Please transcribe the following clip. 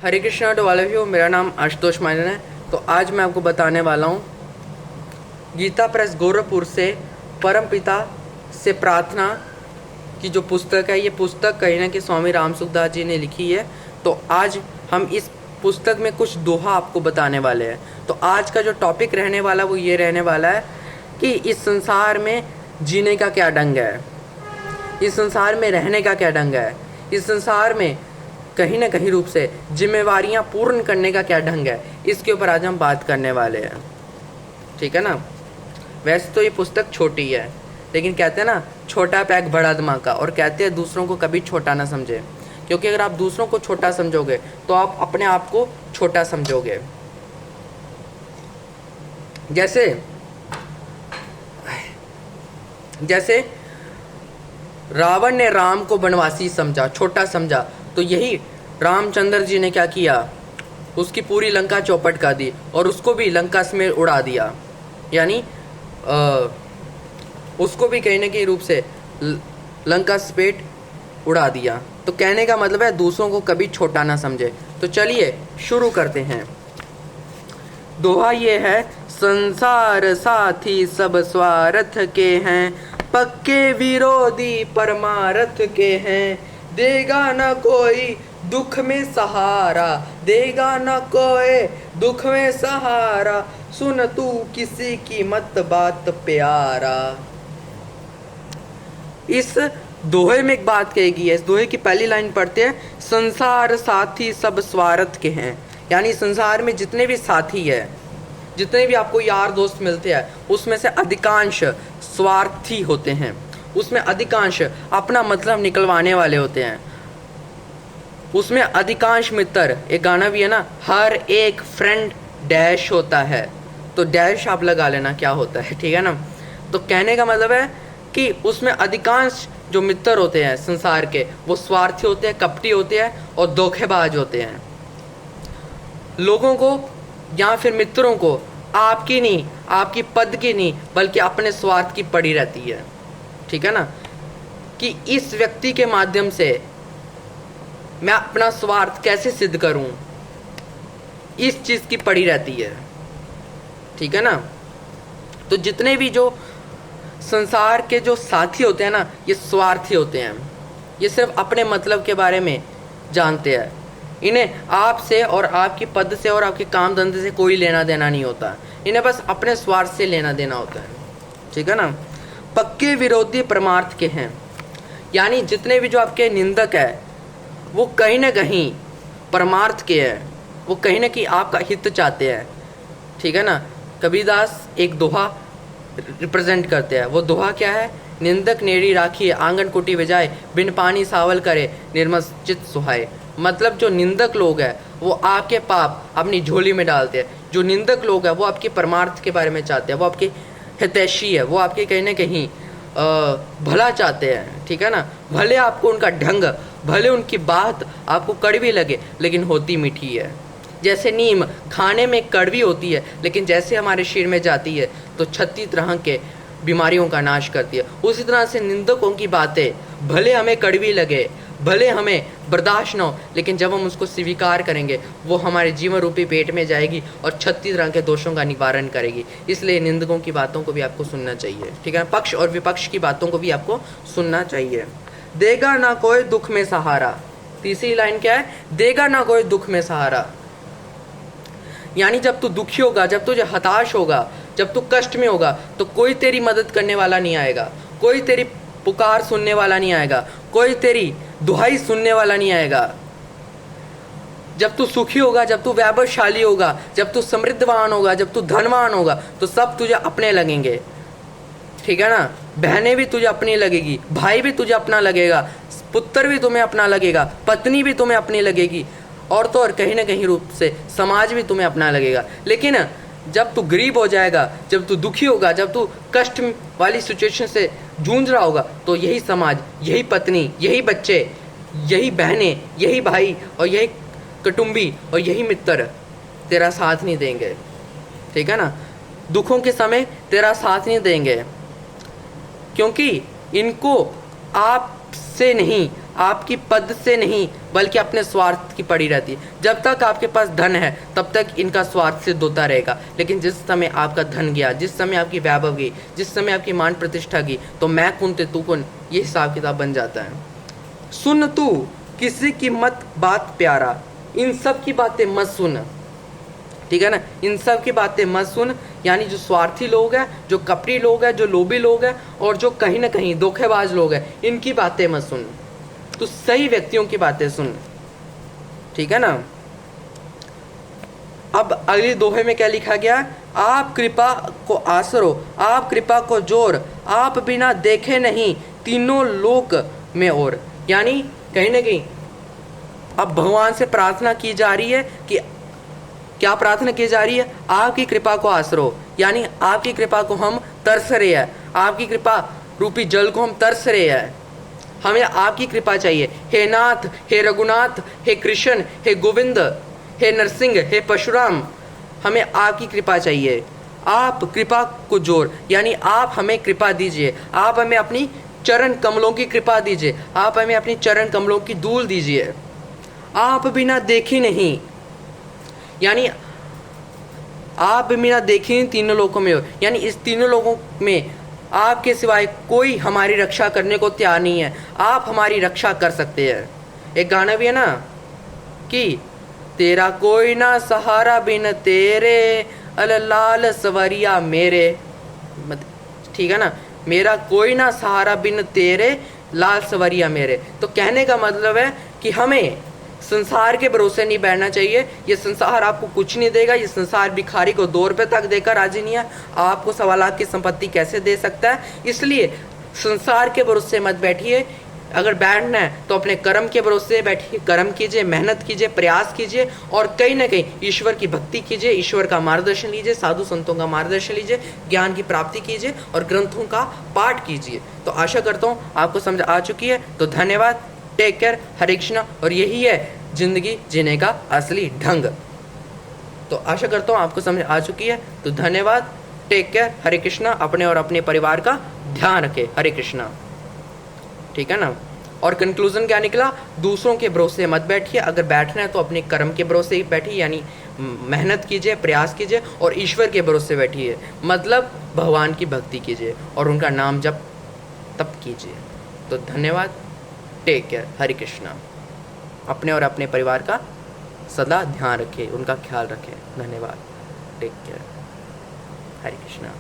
Hare Krishna to all of you. मेरा नाम आशुतोष मानन है। तो आज मैं आपको बताने वाला हूँ गीता प्रेस गोरखपुर से परम पिता से प्रार्थना की जो पुस्तक है। ये पुस्तक कहीं ना कहीं स्वामी राम सुखदास जी ने लिखी है। तो आज हम इस पुस्तक में कुछ दोहा आपको बताने वाले हैं। तो आज का जो टॉपिक रहने वाला वो ये रहने वाला है कि इस संसार में जीने का क्या ढंग है, इस संसार में रहने का क्या ढंग है, इस संसार में कहीं ना कहीं रूप से जिम्मेवारियां पूर्ण करने का क्या ढंग है। इसके ऊपर आज हम बात करने वाले हैं, ठीक है ना। वैसे तो ये पुस्तक छोटी है, लेकिन कहते हैं ना छोटा पैक बड़ा धमाका, और कहते हैं दूसरों को कभी छोटा ना समझे, क्योंकि अगर आप दूसरों को छोटा समझोगे तो आप अपने आप को छोटा समझोगे। जैसे रावण ने राम को बनवासी समझा, छोटा समझा, तो यही रामचंद्र जी ने क्या किया, उसकी पूरी लंका चौपट कर दी और उसको भी लंका समेत उड़ा दिया। यानी उसको भी कहीं ना कहीं रूप से लंका समेत उड़ा दिया। तो कहने का मतलब है दूसरों को कभी छोटा ना समझे। तो चलिए शुरू करते हैं। दोहा ये है, संसार साथी सब स्वार्थ के हैं, पक्के विरोधी परमार्थ के हैं, देगा न कोई दुख में सहारा, देगा न कोई दुख में सहारा, सुन तू किसी की मत बात प्यारा। इस दोहे में एक बात कही गई है। इस दोहे की पहली लाइन पढ़ते हैं, संसार साथी सब स्वार्थ के हैं। यानी संसार में जितने भी साथी है, जितने भी आपको यार दोस्त मिलते हैं, उसमें से अधिकांश स्वार्थी होते हैं, उसमें अधिकांश अपना मतलब निकलवाने वाले होते हैं, उसमें अधिकांश मित्र, एक गाना भी है ना, हर एक फ्रेंड डैश होता है। तो डैश आप लगा लेना क्या होता है, ठीक है ना। तो कहने का मतलब है कि उसमें अधिकांश जो मित्र होते हैं संसार के, वो स्वार्थी होते हैं, कपटी होते हैं और धोखेबाज होते हैं। लोगों को या फिर मित्रों को आपकी नहीं, आपकी पद की नहीं, बल्कि अपने स्वार्थ की पड़ी रहती है, ठीक है ना, कि इस व्यक्ति के माध्यम से मैं अपना स्वार्थ कैसे सिद्ध करूं, इस चीज की पड़ी रहती है, ठीक है ना। तो जितने भी जो संसार के जो साथी होते हैं ना, ये स्वार्थी होते हैं। ये सिर्फ अपने मतलब के बारे में जानते हैं। इन्हें आपसे और आपकी पद से और आपके काम धंधे से कोई लेना देना नहीं होता। इन्हें बस अपने स्वार्थ से लेना देना होता है, ठीक है ना। पक्के विरोधी परमार्थ के हैं। यानी जितने भी जो आपके निंदक है, वो कहीं ना कहीं परमार्थ के हैं, वो कहीं ना कहीं आपका हित चाहते हैं, ठीक है ना। कबीरदास एक दोहा रिप्रेजेंट करते हैं। वो दोहा क्या है, निंदक नेड़ी राखिए आंगन कुटी बजाए, बिन पानी सावल करे निर्मल चित सुहाए। मतलब जो निंदक लोग हैं वो आपके पाप अपनी झोली में डालते हैं। जो निंदक लोग हैं वो आपके परमार्थ के बारे में चाहते हैं, वो आपके हितैषी है, वो आपके कहीं ना कहीं भला चाहते हैं, ठीक है ना। भले आपको उनका ढंग, भले उनकी बात आपको कड़वी लगे, लेकिन होती मीठी है। जैसे नीम खाने में कड़वी होती है, लेकिन जैसे हमारे शरीर में जाती है तो 36 तरह के बीमारियों का नाश करती है। उसी तरह से निंदकों की बातें भले हमें कड़वी लगे, भले हमें बर्दाश्त न हो, लेकिन जब हम उसको स्वीकार करेंगे वो हमारे जीवन रूपी पेट में जाएगी और 36 तरह के दोषों का निवारण करेगी। इसलिए निंदकों की बातों को भी आपको सुनना चाहिए, ठीक है। पक्ष और विपक्ष की बातों को भी आपको सुनना चाहिए। देगा ना कोई दुख में सहारा। तीसरी लाइन क्या है, देगा ना कोई दुख में सहारा। यानी जब तू दुखी होगा, जब तुझे हताश होगा, जब तू कष्ट में होगा, तो कोई तेरी मदद करने वाला नहीं आएगा, कोई तेरी पुकार सुनने वाला नहीं आएगा, कोई तेरी दुहाई सुनने वाला नहीं आएगा। जब तू सुखी होगा, जब तू वैभवशाली होगा, जब तू समृद्धवान होगा, जब तू धनवान होगा, तो सब तुझे अपने लगेंगे, ठीक है ना। बहनें भी तुझे अपनी लगेगी, भाई भी तुझे अपना लगेगा, पुत्र भी तुम्हें अपना लगेगा, पत्नी भी तुम्हें अपनी लगेगी, और तो और कहीं ना कहीं रूप से समाज भी तुम्हें अपना लगेगा। लेकिन जब तू गरीब हो जाएगा, जब तू दुखी होगा, जब तू कष्ट वाली सिचुएशन से जूझ रहा होगा, तो यही समाज, यही पत्नी, यही बच्चे, यही बहनें, यही भाई और यही कुटुंबी और यही मित्र तेरा साथ नहीं देंगे, ठीक है ना। दुखों के समय तेरा साथ नहीं देंगे, क्योंकि इनको आपसे नहीं, आपकी पद से नहीं, बल्कि अपने स्वार्थ की पड़ी रहती है। जब तक आपके पास धन है तब तक इनका स्वार्थ सिद्ध होता रहेगा, लेकिन जिस समय आपका धन गया, जिस समय आपकी वैभव गई, जिस समय आपकी मान प्रतिष्ठा गई, तो मैं कौन ते तू कौन, ये हिसाब किताब बन जाता है। सुन तू किसी की मत बात प्यारा, इन सब की बातें मत सुन, ठीक है ना, इन सब की बातें मत सुन। यानी जो स्वार्थी लोग हैं, जो कपटी लोग हैं, जो लोभी लोग हैं, और जो कहीं ना कहीं धोखेबाज लोग हैं, इनकी बातें मत सुन, तो सही व्यक्तियों की बातें सुन, ठीक है ना। अब अगली दोहे में क्या लिखा गया, आप कृपा को आसरो, आप कृपा को जोर, आप बिना देखे नहीं तीनों लोक में और। यानी कहीं ना कहीं अब भगवान से प्रार्थना की जा रही है कि क्या प्रार्थना की जा रही है, आपकी कृपा को आसरो, यानी आपकी कृपा को हम तरस रहे हैं, आपकी कृपा रूपी जल को हम तरस रहे हैं, हमें आपकी कृपा चाहिए। हे नाथ, हे रघुनाथ, हे कृष्ण, हे गोविंद, हे नरसिंह, हे परशुराम, हमें आपकी कृपा चाहिए। आप कृपा को जोर, यानी आप हमें कृपा दीजिए, आप हमें अपनी चरण कमलों की कृपा दीजिए, आप हमें अपनी चरण कमलों की धूल दीजिए। आप बिना देखे नहीं, यानी आप बिना देखे नहीं तीनों लोगों में हो, यानी इस तीनों लोगों में आपके सिवाय कोई हमारी रक्षा करने को तैयार नहीं है, आप हमारी रक्षा कर सकते हैं। एक गाना भी है ना कि तेरा कोई ना सहारा बिन तेरे, अल लाल सवरिया मेरे, ठीक है ना, मेरा कोई ना सहारा बिन तेरे, लाल सवरिया मेरे। तो कहने का मतलब है कि हमें संसार के भरोसे नहीं बैठना चाहिए। ये संसार आपको कुछ नहीं देगा, ये संसार भिखारी को 2 रुपये तक देकर राजी नहीं है, आपको 1.25 लाख की संपत्ति कैसे दे सकता है। इसलिए संसार के भरोसे मत बैठिए, अगर बैठना है तो अपने कर्म के भरोसे बैठिए, कर्म कीजिए, मेहनत कीजिए, प्रयास कीजिए, और कहीं ना कहीं ईश्वर की भक्ति कीजिए, ईश्वर का मार्गदर्शन लीजिए, साधु संतों का मार्गदर्शन लीजिए, ज्ञान की प्राप्ति कीजिए और ग्रंथों का पाठ कीजिए। तो आशा करता हूँ आपको समझ आ चुकी है। तो धन्यवाद, टेक केयर, हरे कृष्णा। और यही है जिंदगी जीने का असली ढंग। तो आशा करता हूँ आपको समझ आ चुकी है। तो धन्यवाद, टेक केयर, हरे कृष्णा। अपने और अपने परिवार का ध्यान रखें, हरे कृष्णा, ठीक है ना। और कंक्लूजन क्या निकला, दूसरों के भरोसे मत बैठिए, अगर बैठना है तो अपने कर्म के भरोसे ही बैठिए, यानी मेहनत कीजिए, प्रयास कीजिए, और ईश्वर के भरोसे बैठिए, मतलब भगवान की भक्ति कीजिए और उनका नाम जप तप कीजिए। तो धन्यवाद, टेक केयर, हरे कृष्णा। अपने और अपने परिवार का सदा ध्यान रखें, उनका ख्याल रखें। धन्यवाद, टेक केयर, हरे कृष्णा।